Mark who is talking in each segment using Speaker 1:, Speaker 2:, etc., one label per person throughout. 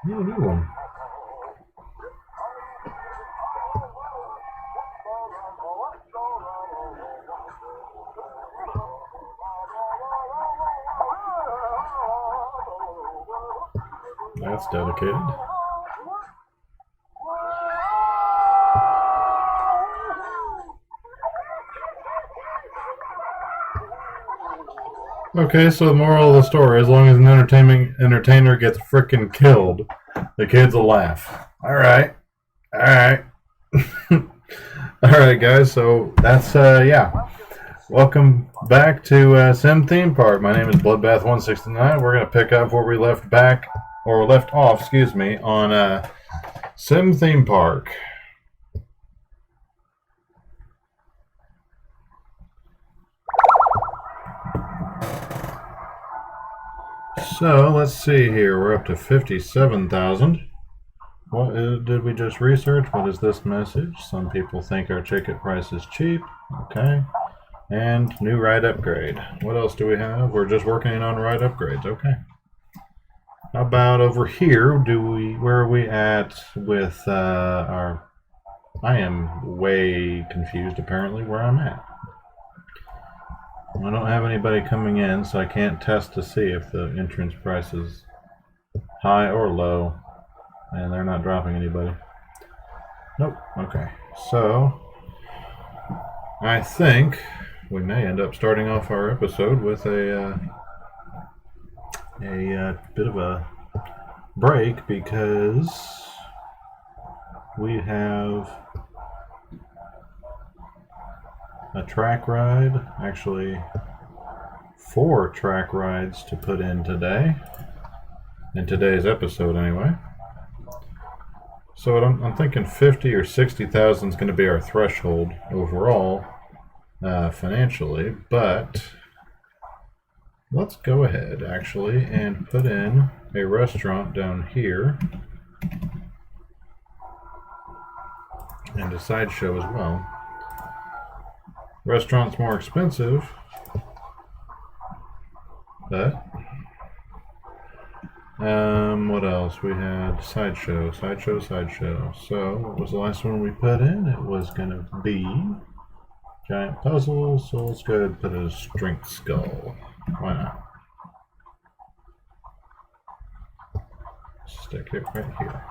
Speaker 1: Yeah, new one. That's dedicated. Okay, so the moral of the story, as long as an entertainer gets frickin' killed, the kids will laugh. Alright. Alright. Alright, guys, so that's, yeah. Welcome back to Sim Theme Park. My name is Bloodbath169. We're going to pick up where we left off, excuse me, on Sim Theme Park. So, let's see here. We're up to 57,000. What did we just research? What is this message? Some people think our ticket price is cheap. Okay. And new ride upgrade. What else do we have? We're just working on ride upgrades. Okay. How about over here? Where are we at with our... I am way confused, apparently, where I'm at. I don't have anybody coming in, so I can't test to see if the entrance price is high or low. And they're not dropping anybody. Nope. Okay. So, I think we may end up starting off our episode with a bit of a break because we have a track ride, actually 4 track rides to put in today, in today's episode anyway. So I'm thinking 50 or 60,000 is going to be our threshold overall financially, but let's go ahead actually and put in a restaurant down here and a sideshow as well. Restaurant's more expensive, but what else? We had sideshow. So what was the last one we put in? It was gonna be giant puzzle. So let's go ahead and put a strength skull. Why not? Stick it right here.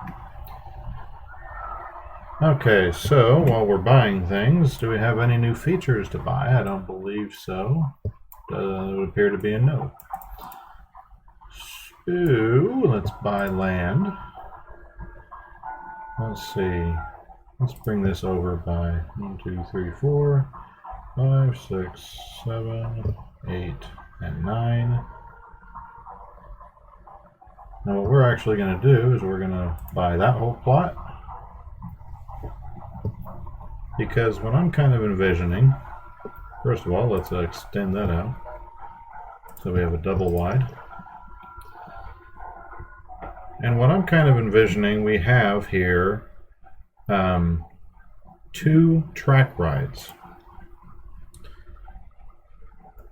Speaker 1: Okay, so while we're buying things, do we have any new features to buy? I don't believe so. It would appear to be a no. So let's buy land. Let's see. Let's bring this over by 1, 2, 3, 4, 5, 6, 7, 8, and 9. Now what we're actually going to do is we're going to buy that whole plot. Because what I'm kind of envisioning, first of all, let's extend that out. So we have a double wide. And what I'm kind of envisioning, we have here 2 track rides.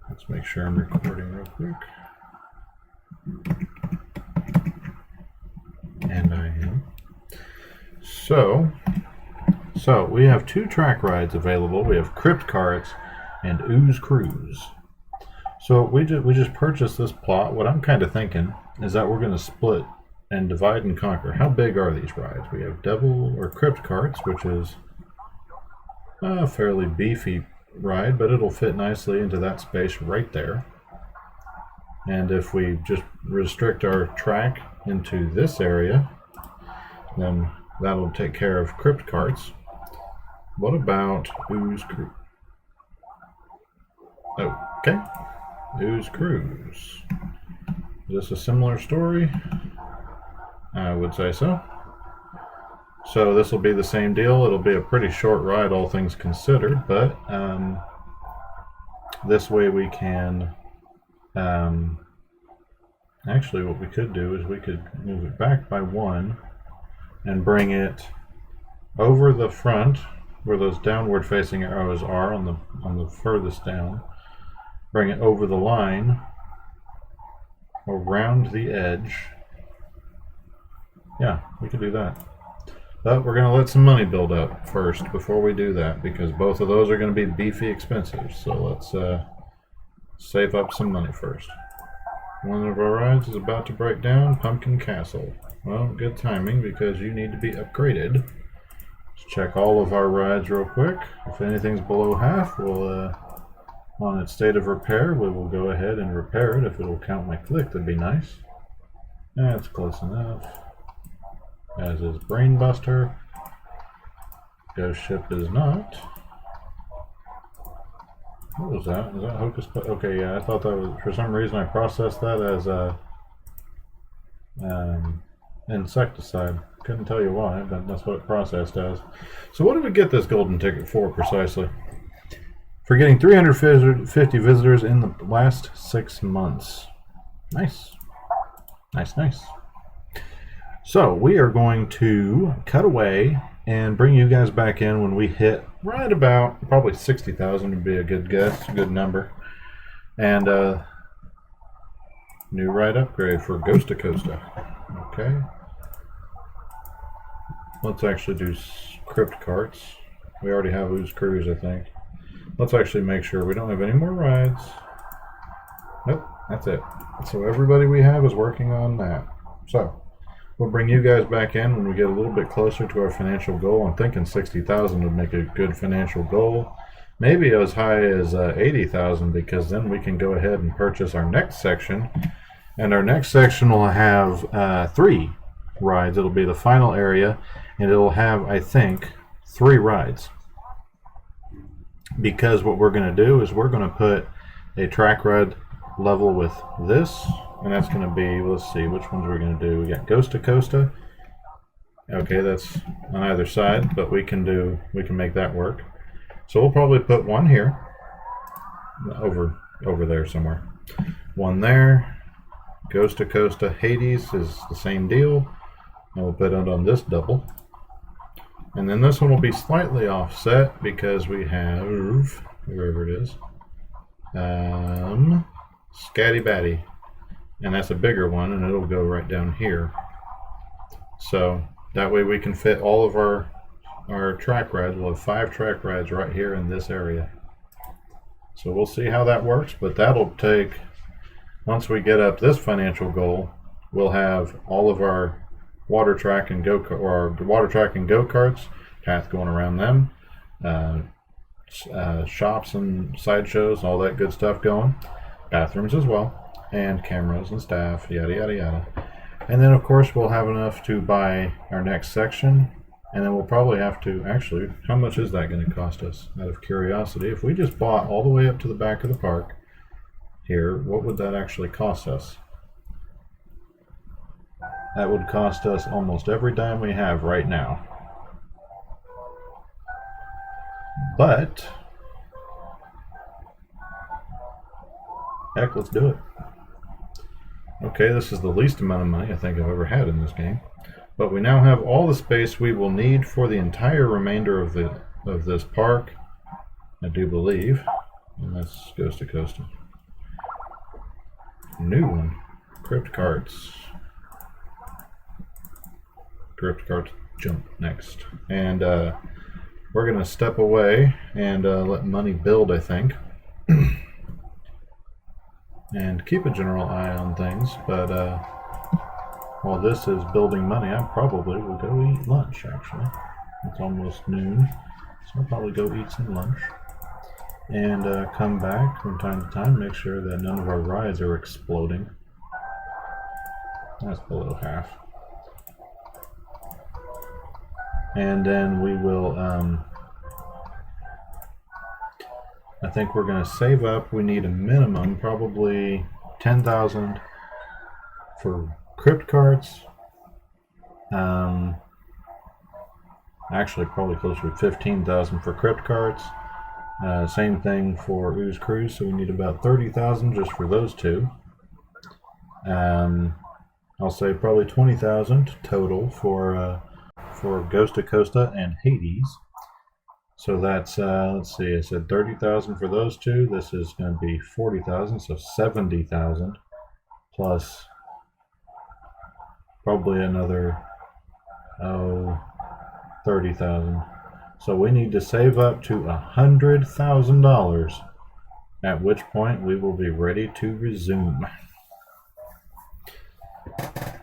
Speaker 1: Let's make sure I'm recording real quick. And I am. So we have 2 track rides available. We have Crypt Carts and Ooze Cruise. So we just purchased this plot. What I'm kind of thinking is that we're going to split and divide and conquer. How big are these rides? We have Devil or Crypt Carts, which is a fairly beefy ride, but it'll fit nicely into that space right there. And if we just restrict our track into this area, then that'll take care of Crypt Carts. What about Ooze Cruise? Okay, Ooze Cruise. Is this a similar story? I would say so. So this will be the same deal. It'll be a pretty short ride, all things considered, but this way we can... actually, what we could do is we could move it back by 1 and bring it over the front where those downward facing arrows are on the furthest down. Bring it over the line, around the edge, Yeah, we can do that. But we're going to let some money build up first before we do that, because both of those are going to be beefy expenses. So let's save up some money first. One of our rides is about to break down, Pumpkin Castle. Well, good timing because you need to be upgraded. Let's check all of our rides real quick. If anything's below half, we'll on its state of repair, we will go ahead and repair it. If it'll count my click, that'd be nice. That's close enough. As is Brainbuster. Ghost Ship is not. What was that? Is that Hocus Pocus? Okay, yeah, I thought that was, for some reason I processed that as a insecticide. Couldn't tell you why, but that's what it processed as. So what did we get this golden ticket for precisely? For getting 350 visitors in the last 6 months. Nice. Nice, nice. So we are going to cut away and bring you guys back in when we hit right about probably 60,000 would be a good guess, a good number. And new ride upgrade for Ghost of Costa. Okay. Let's actually do crypt carts. We already have Ooze Cruise, I think. Let's actually make sure we don't have any more rides. Nope, that's it. So everybody we have is working on that. So we'll bring you guys back in when we get a little bit closer to our financial goal. I'm thinking 60,000 would make a good financial goal. Maybe as high as 80,000, because then we can go ahead and purchase our next section. And our next section will have 3 rides. It'll be the final area, and it'll have, I think, 3 rides. Because what we're going to do is we're going to put a track ride level with this, and that's going to be, let's see, which ones we're going to do. We got Ghost of Costa. Okay, that's on either side, but we can make that work. So we'll probably put one here, over there somewhere. One there. Ghost of Costa Hades is the same deal. And we'll put it on this double. And then this one will be slightly offset because we have, wherever it is, Scatty Batty. And that's a bigger one, and it'll go right down here. So that way we can fit all of our track rides. We'll have 5 track rides right here in this area. So we'll see how that works, but that'll take, once we get up this financial goal, we'll have all of our water track and go-karts, path going around them, shops and sideshows, all that good stuff going, bathrooms as well, and cameras and staff, yada yada yada. And then of course we'll have enough to buy our next section, and then we'll probably have to, actually, how much is that going to cost us, out of curiosity? If we just bought all the way up to the back of the park here, what would that actually cost us? That would cost us almost every dime we have right now. But heck, let's do it. Okay, this is the least amount of money I think I've ever had in this game. But we now have all the space we will need for the entire remainder of this park, I do believe. And that's Ghost of Costa. New one. Crypt carts. Crypt carts jump next. And we're going to step away and let money build, I think. And keep a general eye on things, but while this is building money, I probably will go eat lunch, actually. It's almost noon, so I'll probably go eat some lunch. And come back from time to time, make sure that none of our rides are exploding. That's below half. And then we will, I think we're going to save up. We need a minimum, probably 10,000 for crypt carts. Actually, probably closer to 15,000 for crypt carts. Same thing for Ooze Cruise, so we need about 30,000 just for those two. I'll say probably 20,000 total for Ghost of Costa and Hades. So that's, let's see, I said 30,000 for those two. This is going to be 40,000, so 70,000 plus probably another Oh, 30,000. So we need to save up to $100,000, at which point we will be ready to resume.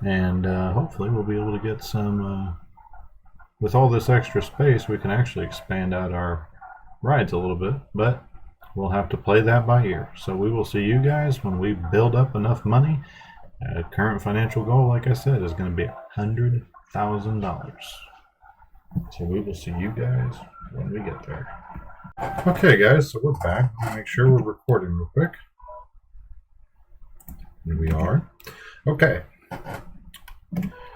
Speaker 1: And hopefully we'll be able to get some, with all this extra space, we can actually expand out our rides a little bit, but we'll have to play that by ear. So we will see you guys when we build up enough money. Current financial goal, like I said, is going to be $100,000. So we will see you guys when we get there. Okay, guys, so we're back. Make sure we're recording real quick. Here we are. Okay.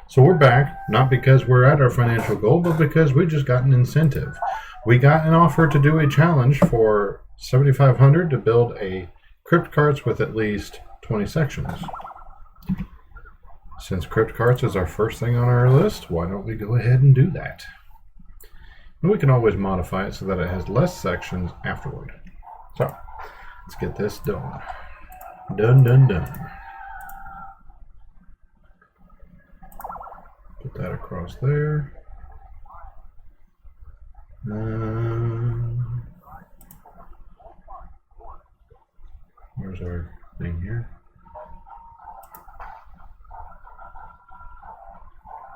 Speaker 1: So we're back, not because we're at our financial goal, but because we just got an incentive. We got an offer to do a challenge for $7,500 to build a crypt carts with at least 20 sections. Since crypt carts is our first thing on our list, why don't we go ahead and do that? And we can always modify it so that it has less sections afterward. So, let's get this done. Done. Put that across there. Where's our thing here?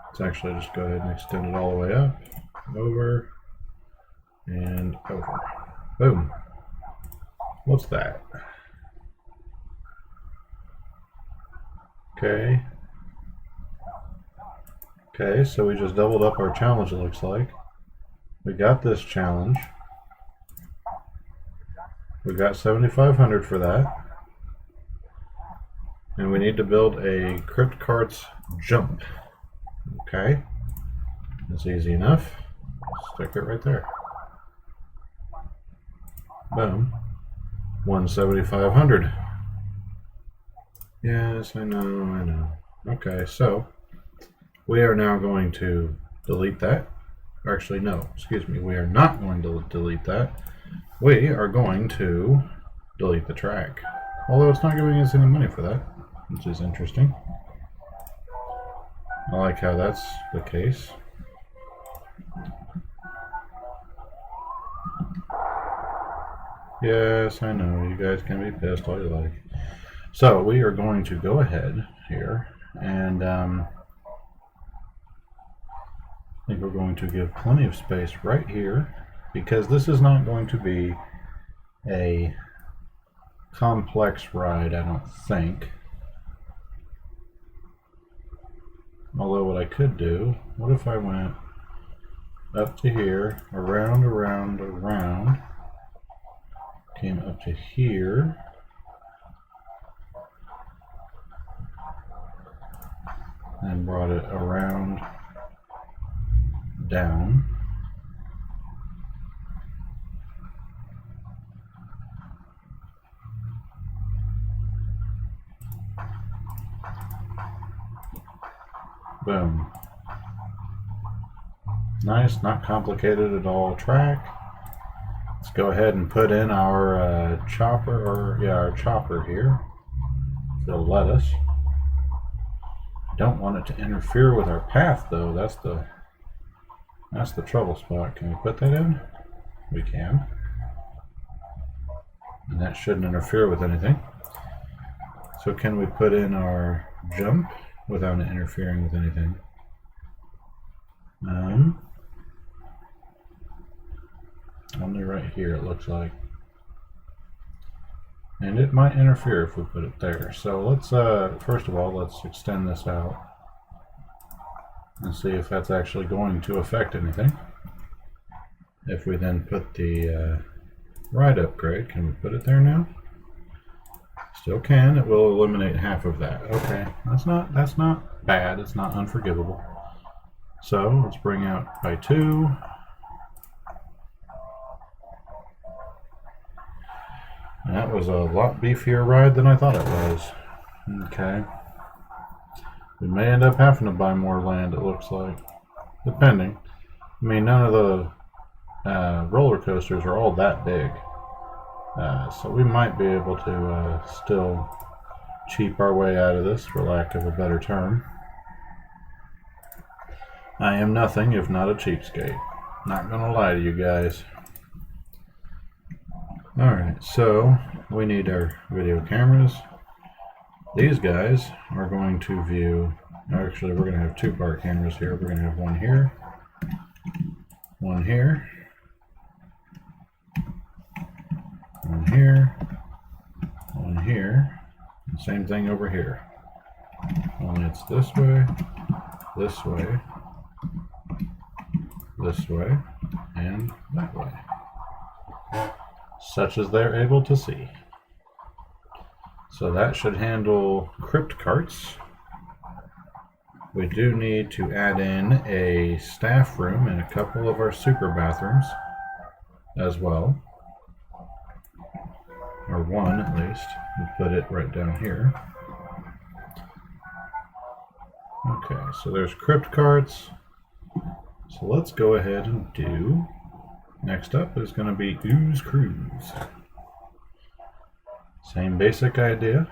Speaker 1: Let's actually just go ahead and extend it all the way up, over, and over. Boom. What's that? Okay. Okay, so we just doubled up our challenge, it looks like. We got this challenge. We got 7,500 for that. And we need to build a crypt carts jump. Okay. That's easy enough. Stick it right there. Boom. 1,7,500. Yes, I know. Okay, so we are now going to delete that. Actually, no, excuse me. We are not going to delete that. We are going to delete the track. Although it's not giving us any money for that, which is interesting. I like how that's the case. Yes, I know. You guys can be pissed all you like. So we are going to go ahead here and I think we're going to give plenty of space right here, because this is not going to be a complex ride, I don't think. Although what I could do, what if I went up to here, around, came up to here, and brought it around, down. Boom. Nice, not complicated at all track. Let's go ahead and put in our chopper, our chopper here. If it'll let us. Don't want it to interfere with our path though. That's the trouble spot. Can we put that in? We can. And that shouldn't interfere with anything. So can we put in our jump without it interfering with anything? Only right here it looks like. And it might interfere if we put it there. So let's, first of all, let's extend this out and see if that's actually going to affect anything. If we then put the ride upgrade, can we put it there now? Still can. It will eliminate half of that. Okay, that's not bad. It's not unforgivable. So let's bring out by 2. And that was a lot beefier ride than I thought it was. Okay. We may end up having to buy more land, it looks like. Depending. I mean, none of the roller coasters are all that big. So we might be able to still cheap our way out of this, for lack of a better term. I am nothing if not a cheapskate. Not gonna lie to you guys. Alright, so we need our video cameras. These guys are going to view, actually we're going to have two-part cameras here. We're going to have one here, one here, one here, one here, and same thing over here. Only it's this way, this way, this way, and that way. Such as they're able to see. So that should handle crypt carts. We do need to add in a staff room and a couple of our super bathrooms as well. Or one at least. We'll put it right down here. Okay, so there's crypt carts. So let's go ahead and do, next up is going to be Ooze Cruise. Same basic idea.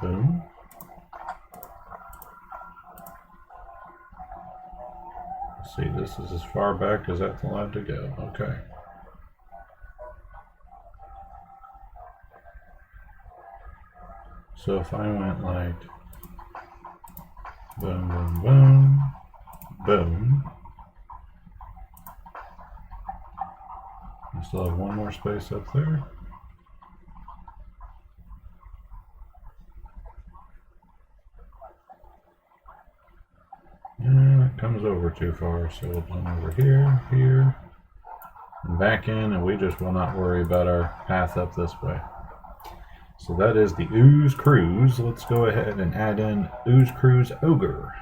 Speaker 1: Boom. Let's see, this is as far back as that's allowed to go. Okay. So if I went like boom, boom, boom, boom. I still have one more space up there. And it comes over too far, so we'll come over here, here, and back in, and we just will not worry about our path up this way. So that is the Ooze Cruise. Let's go ahead and add in Ooze Cruise Ogre.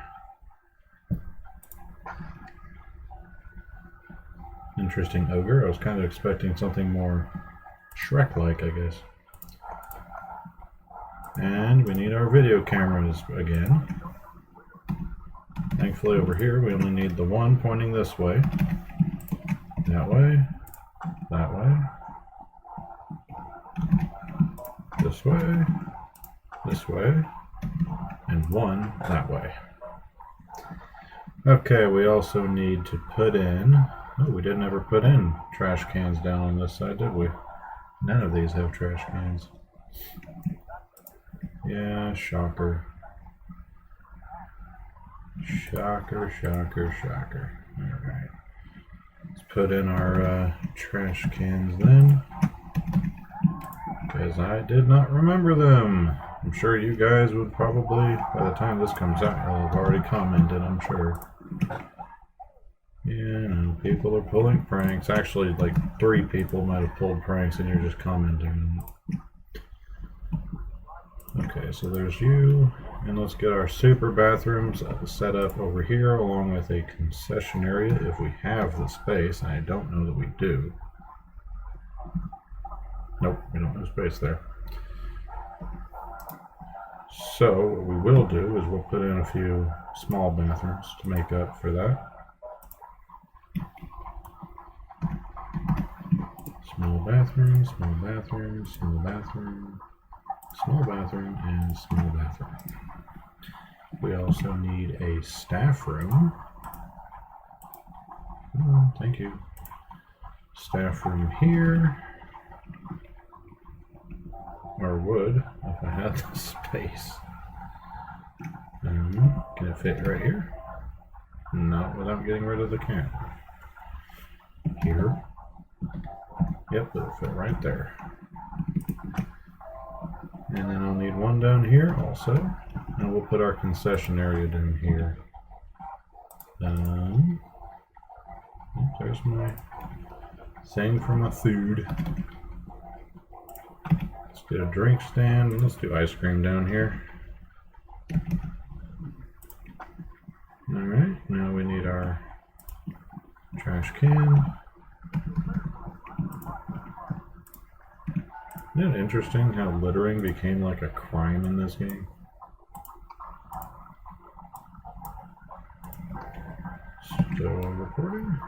Speaker 1: Interesting ogre. I was kind of expecting something more Shrek-like, I guess. And we need our video cameras again. Thankfully over here we only need the one pointing this way. That way. That way. This way. This way. And one that way. Okay, we also need to put in... Oh, we didn't ever put in trash cans down on this side, did we? None of these have trash cans. Yeah, shocker. Shocker, shocker, shocker. Alright. Let's put in our trash cans then. Because I did not remember them. I'm sure you guys would probably, by the time this comes out, you'll have already commented, I'm sure. Yeah, no, people are pulling pranks. Actually, like 3 people might have pulled pranks and you're just commenting. Okay, so there's you. And let's get our super bathrooms set up over here along with a concession area if we have the space. And I don't know that we do. Nope, we don't have space there. So what we will do is we'll put in a few small bathrooms to make up for that. Small bathroom, small bathroom, small bathroom, small bathroom, and small bathroom. We also need a staff room. Oh, thank you. Staff room here. Or would, if I had the space. Can it fit right here? Not without getting rid of the camera. Here. Yep, it'll fit right there. And then I'll need one down here also. And we'll put our concession area down here. There's my thing for my food. Let's get a drink stand and let's do ice cream down here. Alright, now we need our trash can. Isn't it interesting how littering became like a crime in this game? Still recording?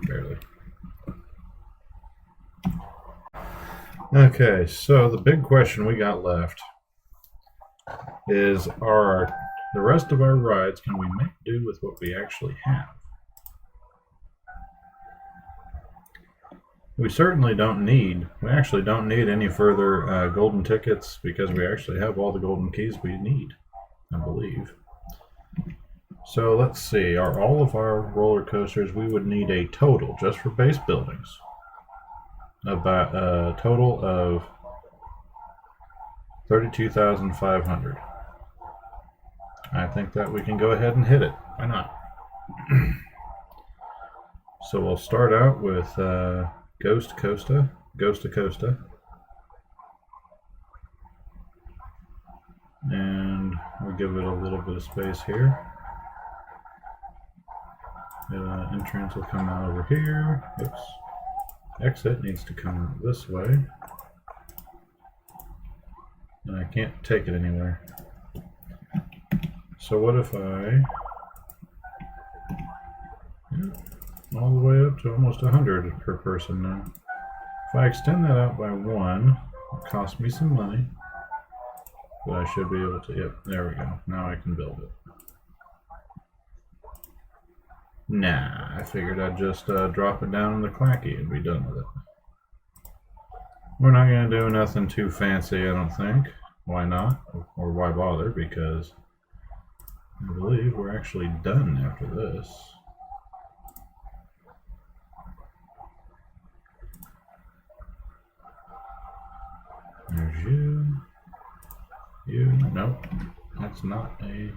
Speaker 1: Barely. Okay, so the big question we got left is the rest of our rides, can we make do with what we actually have? We certainly don't need, we actually don't need any further golden tickets because we actually have all the golden keys we need, I believe. So let's see, are all of our roller coasters, we would need a total, just for base buildings, about a total of 32,500. I think that we can go ahead and hit it. Why not? So we'll start out with Ghost Costa. And we'll give it a little bit of space here. The entrance will come out over here. Oops. Exit needs to come out this way. And I can't take it anywhere. So what if I... all the way up to almost 100 per person now. If I extend that out by 1, it costs me some money. But I should be able to... Yep, there we go. Now I can build it. Nah, I figured I'd just drop it down in the clacky and be done with it. We're not going to do nothing too fancy, I don't think. Why not? Or why bother? Because I believe we're actually done after this. There's you. Nope. That's not a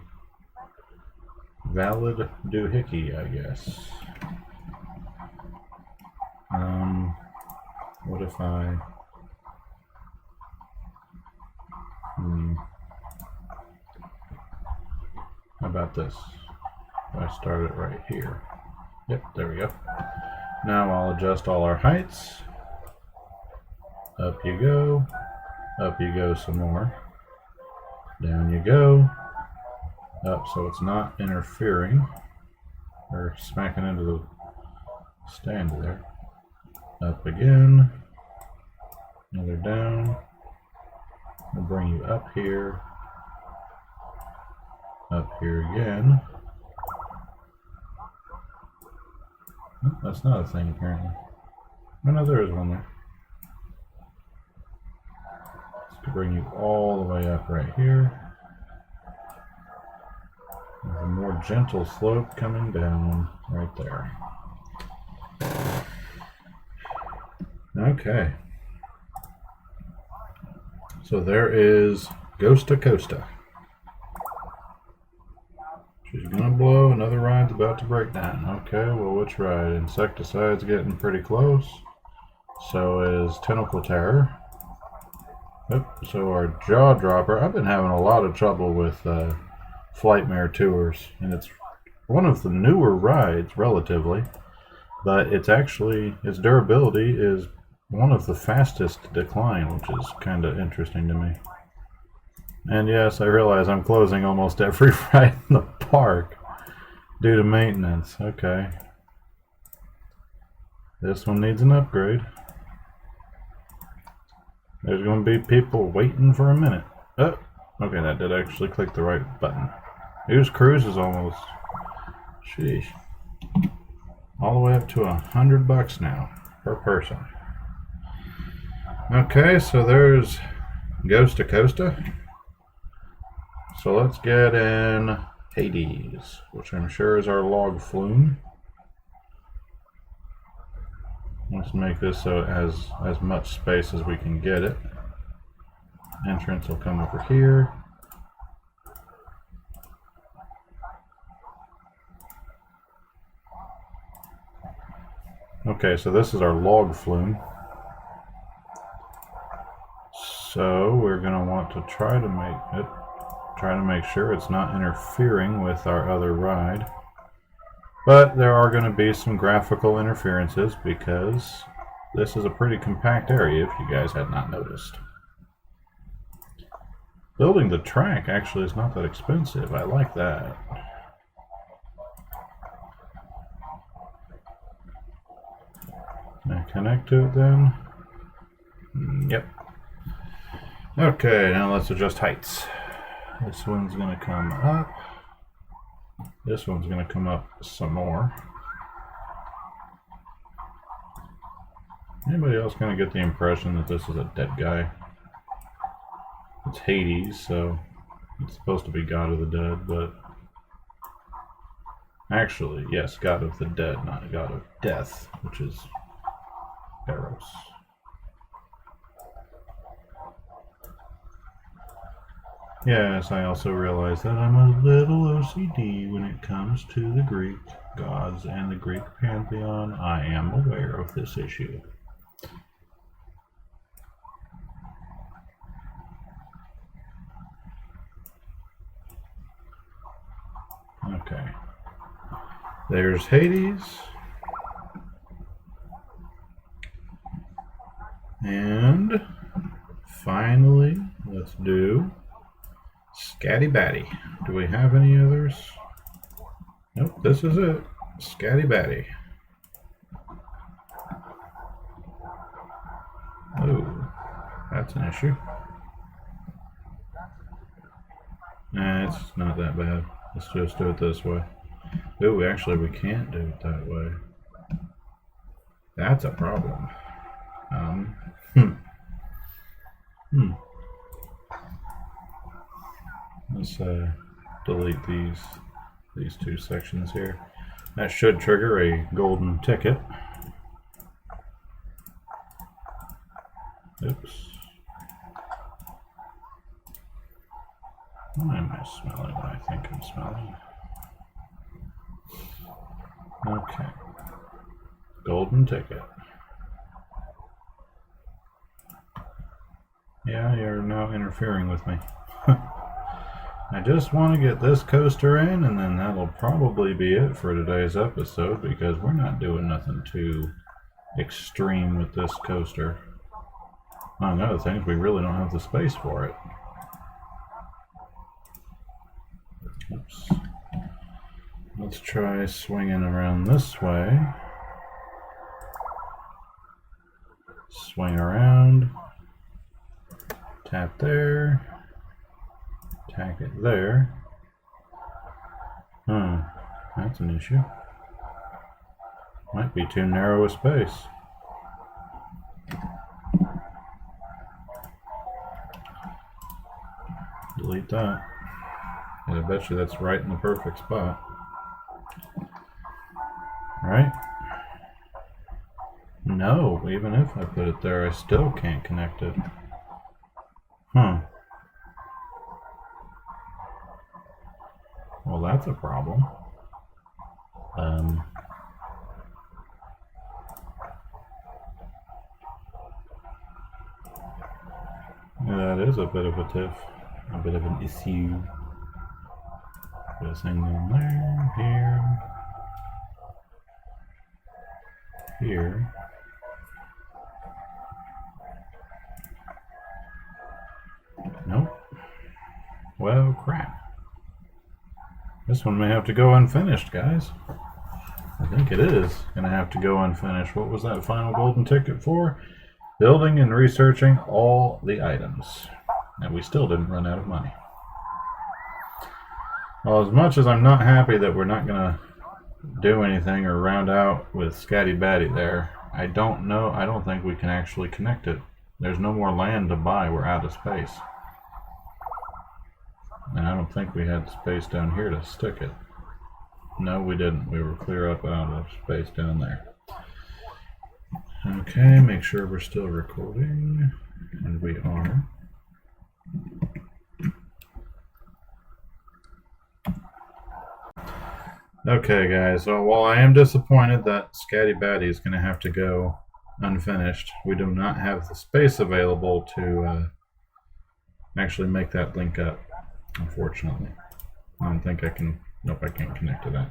Speaker 1: valid doohickey, I guess. What if I... How about this? If I start it right here. Yep, there we go. Now I'll adjust all our heights. Up you go. Up you go some more. Down you go. Up so it's not interfering or smacking into the stand there. Up again. Another down. We'll bring you up here. Up here again. Oh, that's not a thing apparently. Oh no, there is one there. To bring you all the way up right here. With a more gentle slope coming down right there. Okay. So there is Ghost Costa. She's gonna blow. Another ride's about to break down. Okay, well, which ride? Insecticide's getting pretty close. So is Tentacle Terror. Yep, so our Jaw Dropper. I've been having a lot of trouble with Flightmare Tours, and it's one of the newer rides, relatively, but it's actually, its durability is one of the fastest to decline, which is kind of interesting to me. And yes, I realize I'm closing almost every ride in the park due to maintenance. Okay. This one needs an upgrade. There's going to be people waiting for a minute. Oh, okay, that did actually click the right button. Whose cruise is almost, sheesh, all the way up to $100 now per person. Okay, so there's Ghost Costa. So let's get in Hades, which I'm sure is our log flume. Let's make this so it has as much space as we can get it. Entrance will come over here. Okay, so this is our log flume. So we're going to want to try to make sure it's not interfering with our other ride. But there are going to be some graphical interferences because this is a pretty compact area, if you guys had not noticed. Building the track actually is not that expensive. I like that. Can I connect to it then? Yep. Okay, now let's adjust heights. This one's going to come up. This one's going to come up some more. Anybody else kind of get the impression that this is a dead guy? It's Hades, so it's supposed to be God of the Dead, but actually, yes, God of the Dead, not God of Death, which is Eros. Yes, I also realize that I'm a little OCD when it comes to the Greek gods and the Greek pantheon. I am aware of this issue. Okay. There's Hades. And finally, let's do Scatty Batty. Do we have any others? Nope, this is it. Scatty Batty. Oh, that's an issue. Nah, it's not that bad. Let's just do it this way. Oh, actually, we can't do it that way. That's a problem. Let's delete these two sections here. That should trigger a golden ticket. Oops. Why am I smelling what I think I'm smelling? Okay. Golden ticket. Yeah, you're now interfering with me. I just want to get this coaster in, and then that'll probably be it for today's episode, because we're not doing nothing too extreme with this coaster. Among other things, we really don't have the space for it. Oops. Let's try swinging around this way. Swing around. Tap there. Tack it there. That's an issue. Might be too narrow a space. Delete that. And I bet you that's right in the perfect spot. Right? No, even if I put it there, I still can't connect it. Well, that's a problem. Yeah, that is a bit of a tiff. A bit of an issue. Put a thing in there, here. Nope. Well, crap. This one may have to go unfinished, guys. I think it is going to have to go unfinished. What was that final golden ticket for? Building and researching all the items. And we still didn't run out of money. Well, as much as I'm not happy that we're not going to do anything or round out with Scatty Batty there, I don't think we can actually connect it. There's no more land to buy. We're out of space. And I don't think we had space down here to stick it. No, we didn't. We were clear up out of space down there. Okay, make sure we're still recording. And we are. Okay, guys. So while I am disappointed that Scatty Batty is going to have to go unfinished, we do not have the space available to actually make that link up. Unfortunately, I don't think I can. Nope, I can't connect to that.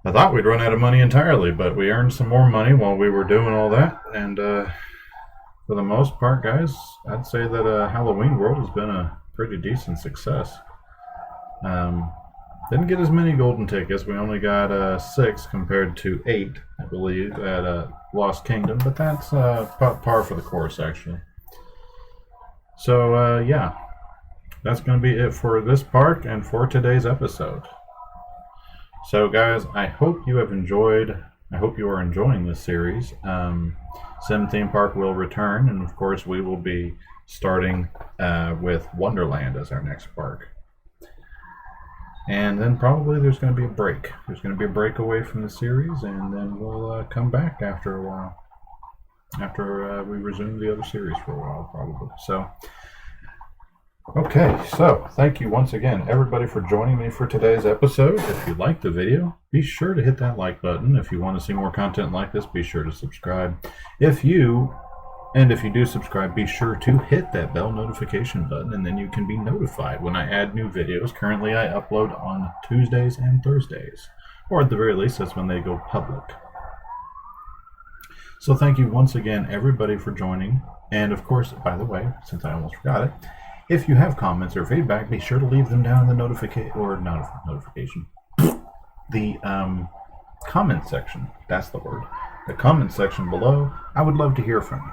Speaker 1: I thought we'd run out of money entirely, but we earned some more money while we were doing all that. And for the most part, guys, I'd say that Halloween World has been a pretty decent success. Didn't get as many golden tickets. We only got 6 compared to 8, I believe, at Lost Kingdom. But that's par for the course, actually. So, yeah. that's going to be it for this park and for today's episode. So guys, I hope you are enjoying this series. Sim Theme Park will return, and of course we will be starting with Wonderland as our next park. And then probably there's going to be a break. There's going to be a break away from the series, and then we'll come back after a while. After we resume the other series for a while, probably. So, okay, so thank you once again, everybody, for joining me for today's episode. If you liked the video, be sure to hit that like button. If you want to see more content like this, be sure to subscribe. If you do subscribe, be sure to hit that bell notification button, and then you can be notified when I add new videos. Currently, I upload on Tuesdays and Thursdays, or at the very least, that's when they go public. So thank you once again, everybody, for joining. And of course, by the way, since I almost forgot it, if you have comments or feedback, be sure to leave them down in the comment section. That's the word. The comment section below. I would love to hear from you.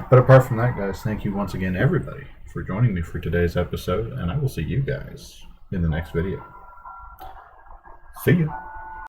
Speaker 1: But apart from that, guys, thank you once again, everybody, for joining me for today's episode, and I will see you guys in the next video. See you.